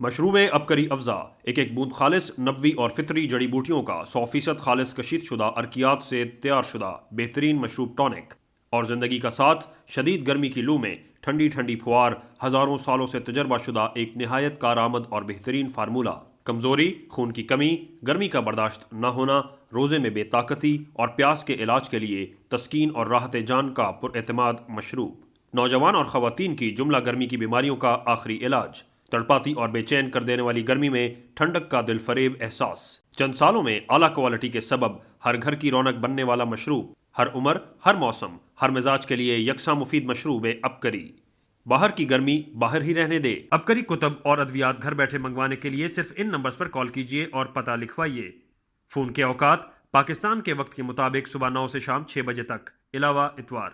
مشروب ابکری افزا، ایک ایک بوند خالص نبوی اور فطری جڑی بوٹیوں کا 100% خالص کشید شدہ ارکیات سے تیار شدہ بہترین مشروب ٹونک، اور زندگی کا ساتھ شدید گرمی کی لو میں ٹھنڈی ٹھنڈی پھوار، ہزاروں سالوں سے تجربہ شدہ ایک نہایت کارآمد اور بہترین فارمولہ۔ کمزوری، خون کی کمی، گرمی کا برداشت نہ ہونا، روزے میں بے طاقتی اور پیاس کے علاج کے لیے تسکین اور راحت جان کا پر اعتماد مشروب۔ نوجوان اور خواتین کی جملہ گرمی کی بیماریوں کا آخری علاج، تڑپاتی اور بے چین کر دینے والی گرمی میں ٹھنڈک کا دل فریب احساس۔ چند سالوں میں اعلیٰ کوالٹی کے سبب ہر گھر کی رونق بننے والا مشروب، ہر عمر، ہر موسم، ہر مزاج کے لیے یکساں مفید مشروب ابکری۔ باہر کی گرمی باہر ہی رہنے دے۔ ابکری کتب اور ادویات گھر بیٹھے منگوانے کے لیے صرف ان نمبرز پر کال کیجیے اور پتہ لکھوائیے۔ فون کے اوقات: پاکستان کے وقت کے مطابق صبح 9 سے شام 6 بجے تک، علاوہ اتوار۔